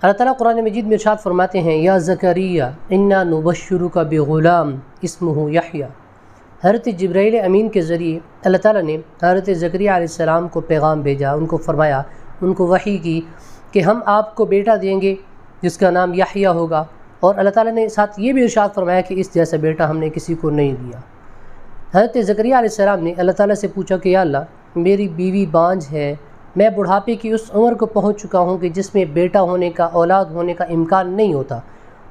اللہ تعالیٰ قرآن مجید میں ارشاد فرماتے ہیں یا زکریا انا نبشرک بغلام اسمہ یحییٰ۔ حضرت جبرائیل امین کے ذریعے اللہ تعالیٰ نے حضرت زکریا علیہ السلام کو پیغام بھیجا، ان کو فرمایا، ان کو وحی کی کہ ہم آپ کو بیٹا دیں گے جس کا نام یحییٰ ہوگا، اور اللہ تعالیٰ نے ساتھ یہ بھی ارشاد فرمایا کہ اس جیسا بیٹا ہم نے کسی کو نہیں دیا۔ حضرت زکریا علیہ السلام نے اللہ تعالیٰ سے پوچھا کہ یا اللہ میری بیوی بانجھ ہے، میں بڑھاپے کی اس عمر کو پہنچ چکا ہوں کہ جس میں بیٹا ہونے کا، اولاد ہونے کا امکان نہیں ہوتا،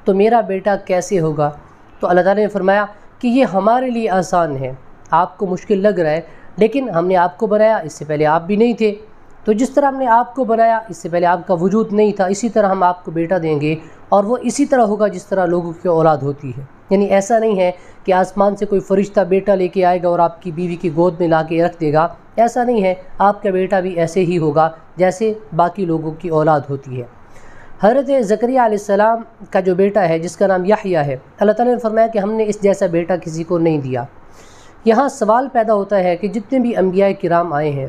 تو میرا بیٹا کیسے ہوگا؟ تو اللہ تعالیٰ نے فرمایا کہ یہ ہمارے لیے آسان ہے، آپ کو مشکل لگ رہا ہے، لیکن ہم نے آپ کو بنایا، اس سے پہلے آپ بھی نہیں تھے، تو جس طرح ہم نے آپ کو بنایا اس سے پہلے آپ کا وجود نہیں تھا، اسی طرح ہم آپ کو بیٹا دیں گے، اور وہ اسی طرح ہوگا جس طرح لوگوں کی اولاد ہوتی ہے۔ یعنی ایسا نہیں ہے کہ آسمان سے کوئی فرشتہ بیٹا لے کے آئے گا اور آپ کی بیوی کی گود میں لا کے رکھ دے گا، ایسا نہیں ہے، آپ کا بیٹا بھی ایسے ہی ہوگا جیسے باقی لوگوں کی اولاد ہوتی ہے۔ حضرت زکریا علیہ السلام کا جو بیٹا ہے جس کا نام یحییٰ ہے، اللہ تعالیٰ نے فرمایا کہ ہم نے اس جیسا بیٹا کسی کو نہیں دیا۔ یہاں سوال پیدا ہوتا ہے کہ جتنے بھی انبیاء کرام آئے ہیں،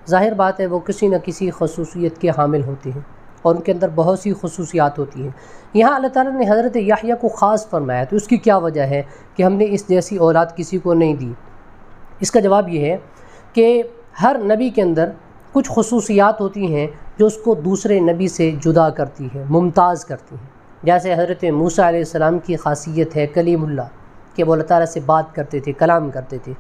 ظاہر بات ہے وہ کسی نہ کسی خصوصیت کے حامل ہوتے ہیں اور ان کے اندر بہت سی خصوصیات ہوتی ہیں۔ یہاں اللہ تعالیٰ نے حضرت یحییٰ کو خاص فرمایا، تو اس کی کیا وجہ ہے کہ ہم نے اس جیسی اولاد کسی کو نہیں دی؟ اس کا جواب یہ ہے کہ ہر نبی کے اندر کچھ خصوصیات ہوتی ہیں جو اس کو دوسرے نبی سے جدا کرتی ہے، ممتاز کرتی ہیں۔ جیسے حضرت موسیٰ علیہ السلام کی خاصیت ہے کلیم اللہ، کہ وہ اللہ تعالیٰ سے بات کرتے تھے، کلام کرتے تھے۔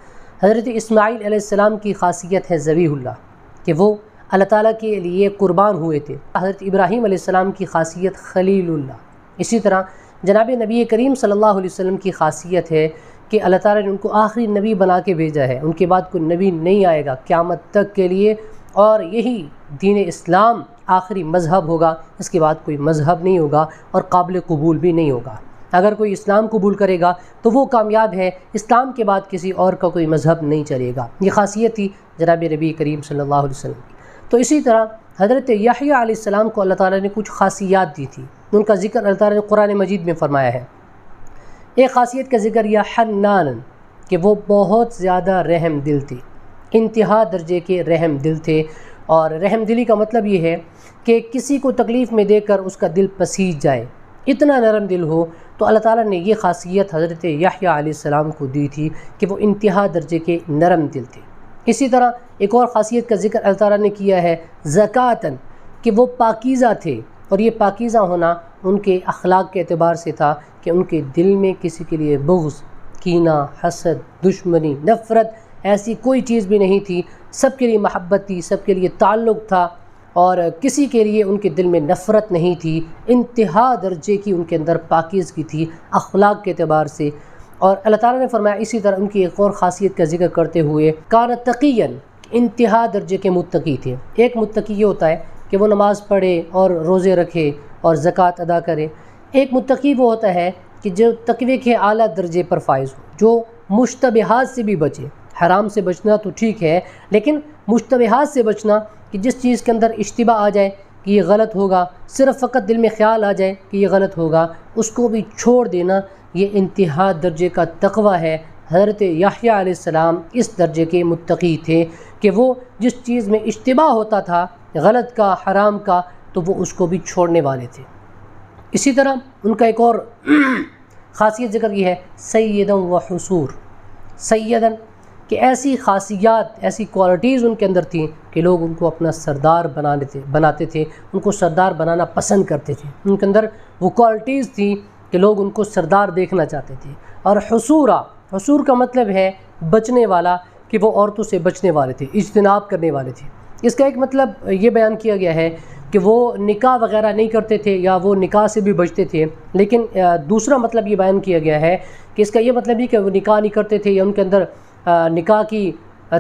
حضرت اسماعیل علیہ السلام کی خاصیت ہے ذبیح اللہ، کہ وہ اللہ تعالیٰ کے لیے قربان ہوئے تھے۔ حضرت ابراہیم علیہ السلام کی خاصیت خلیل اللہ۔ اسی طرح جناب نبی کریم صلی اللہ علیہ وسلم کی خاصیت ہے کہ اللہ تعالیٰ نے ان کو آخری نبی بنا کے بھیجا ہے، ان کے بعد کوئی نبی نہیں آئے گا قیامت تک کے لیے، اور یہی دین اسلام آخری مذہب ہوگا، اس کے بعد کوئی مذہب نہیں ہوگا اور قابل قبول بھی نہیں ہوگا۔ اگر کوئی اسلام قبول کرے گا تو وہ کامیاب ہے، اسلام کے بعد کسی اور کا کوئی مذہب نہیں چلے گا۔ یہ خاصیت تھی جناب نبی کریم صلی اللہ علیہ وسلم کی۔ تو اسی طرح حضرت یحییٰ علیہ السلام کو اللہ تعالیٰ نے کچھ خاصیات دی تھی، ان کا ذکر اللہ تعالیٰ نے قرآن مجید میں فرمایا ہے۔ ایک خاصیت کا ذکر یا حنان، کہ وہ بہت زیادہ رحم دل تھے، انتہا درجے کے رحم دل تھے، اور رحم دلی کا مطلب یہ ہے کہ کسی کو تکلیف میں دے کر اس کا دل پسیج جائے، اتنا نرم دل ہو۔ تو اللہ تعالیٰ نے یہ خاصیت حضرت یحییٰ علیہ السلام کو دی تھی کہ وہ انتہا درجے کے نرم دل تھے۔ اسی طرح ایک اور خاصیت کا ذکر اللہ تعالیٰ نے کیا ہے زکاتن، کہ وہ پاکیزہ تھے، اور یہ پاکیزہ ہونا ان کے اخلاق کے اعتبار سے تھا کہ ان کے دل میں کسی کے لیے بغض، کینہ، حسد، دشمنی، نفرت ایسی کوئی چیز بھی نہیں تھی، سب کے لیے محبت تھی، سب کے لیے تعلق تھا، اور کسی کے لیے ان کے دل میں نفرت نہیں تھی۔ انتہا درجے کی ان کے اندر پاکیزگی تھی اخلاق کے اعتبار سے۔ اور اللہ تعالیٰ نے فرمایا اسی طرح ان کی ایک اور خاصیت کا ذکر کرتے ہوئے کان تقیًا، انتہا درجے کے متقی تھے۔ ایک متقی یہ ہوتا ہے کہ وہ نماز پڑھے اور روزے رکھے اور زکوٰۃ ادا کرے۔ ایک متقی وہ ہوتا ہے کہ جو تقوی کے اعلیٰ درجے پر فائز ہو، جو مشتبہات سے بھی بچے۔ حرام سے بچنا تو ٹھیک ہے، لیکن مشتبہات سے بچنا، کہ جس چیز کے اندر اشتباہ آ جائے کہ یہ غلط ہوگا، صرف فقط دل میں خیال آ جائے کہ یہ غلط ہوگا، اس کو بھی چھوڑ دینا، یہ انتہا درجے کا تقوی ہے۔ حضرت یحییٰ علیہ السلام اس درجے کے متقی تھے کہ وہ جس چیز میں اشتباہ ہوتا تھا غلط کا، حرام کا، تو وہ اس کو بھی چھوڑنے والے تھے۔ اسی طرح ان کا ایک اور خاصیت ذکر یہ ہے سیداً و حصور، سیداً کہ ایسی خاصیات، ایسی کوالٹیز ان کے اندر تھیں کہ لوگ ان کو اپنا سردار بناتے تھے، ان کو سردار بنانا پسند کرتے تھے۔ ان کے اندر وہ کوالٹیز تھیں کہ لوگ ان کو سردار دیکھنا چاہتے تھے۔ اور حصورا، حصور کا مطلب ہے بچنے والا، کہ وہ عورتوں سے بچنے والے تھے، اجتناب کرنے والے تھے۔ اس کا ایک مطلب یہ بیان کیا گیا ہے کہ وہ نکاح وغیرہ نہیں کرتے تھے یا وہ نکاح سے بھی بچتے تھے، لیکن دوسرا مطلب یہ بیان کیا گیا ہے کہ اس کا یہ مطلب نہیں کہ وہ نکاح نہیں کرتے تھے یا ان کے اندر نکاح کی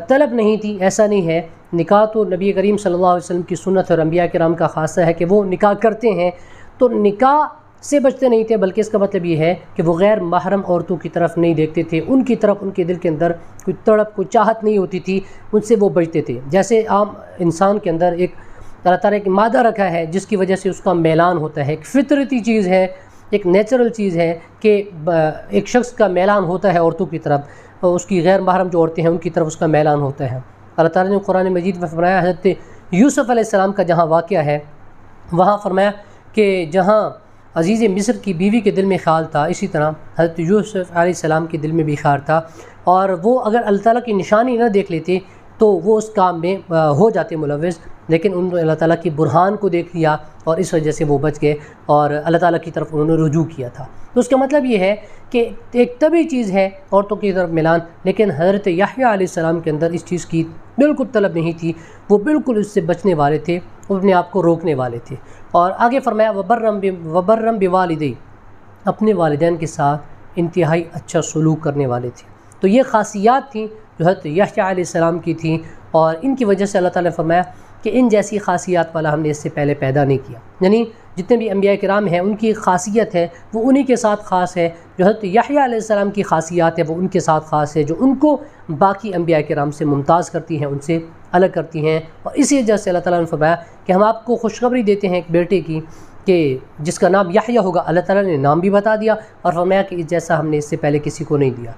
طلب نہیں تھی، ایسا نہیں ہے۔ نکاح تو نبی کریم صلی اللہ علیہ وسلم کی سنت اور انبیاء کرام کا خاصہ ہے کہ وہ نکاح کرتے ہیں، تو نکاح سے بچتے نہیں تھے، بلکہ اس کا مطلب یہ ہے کہ وہ غیر محرم عورتوں کی طرف نہیں دیکھتے تھے، ان کی طرف ان کے دل کے اندر کوئی تڑپ، کوئی چاہت نہیں ہوتی تھی، ان سے وہ بچتے تھے۔ جیسے عام انسان کے اندر ایک اللہ تعالیٰ کی مادہ رکھا ہے جس کی وجہ سے اس کا میلان ہوتا ہے، ایک فطرتی چیز ہے، ایک نیچرل چیز ہے کہ ایک شخص کا میلان ہوتا ہے عورتوں کی طرف، اس کی غیر محرم جو عورتیں ہیں ان کی طرف اس کا میلان ہوتا ہے۔ اللہ تعالیٰ نے قرآن مجید میں فرمایا، حضرت یوسف علیہ السلام کا جہاں واقعہ ہے وہاں فرمایا کہ جہاں عزیز مصر کی بیوی کے دل میں خیال تھا، اسی طرح حضرت یوسف علیہ السلام کے دل میں بھی خیال تھا، اور وہ اگر اللہ تعالیٰ کی نشانی نہ دیکھ لیتے تو وہ اس کام میں ہو جاتے ملوث، لیکن انہوں نے اللہ تعالیٰ کی برہان کو دیکھ لیا اور اس وجہ سے وہ بچ گئے اور اللہ تعالیٰ کی طرف انہوں نے رجوع کیا تھا۔ تو اس کا مطلب یہ ہے کہ ایک طبعی چیز ہے عورتوں کی طرف میلان، لیکن حضرت یحییٰ علیہ السلام کے اندر اس چیز کی بالکل طلب نہیں تھی، وہ بالکل اس سے بچنے والے تھے، وہ اپنے آپ کو روکنے والے تھے۔ اور آگے فرمایا وبرم بوالدی، اپنے والدین کے ساتھ انتہائی اچھا سلوک کرنے والے تھے۔ تو یہ خاصیات تھیں جو حضرت یحییٰ علیہ السلام کی تھیں، اور ان کی وجہ سے اللہ تعالیٰ نے فرمایا کہ ان جیسی خاصیات والا ہم نے اس سے پہلے پیدا نہیں کیا، یعنی جتنے بھی انبیاء کرام ہیں ان کی خاصیت ہے وہ انہی کے ساتھ خاص ہے، جو حضرت یحییٰ علیہ السلام کی خاصیات ہے وہ ان کے ساتھ خاص ہے، جو ان کو باقی انبیاء کرام سے ممتاز کرتی ہیں، ان سے الگ کرتی ہیں۔ اور اسی وجہ سے اللہ تعالیٰ نے فرمایا کہ ہم آپ کو خوشخبری دیتے ہیں ایک بیٹے کی کہ جس کا نام یحییٰ ہوگا، اللہ تعالیٰ نے نام بھی بتا دیا اور فرمایا کہ اس جیسا ہم نے اس سے پہلے کسی کو نہیں دیا۔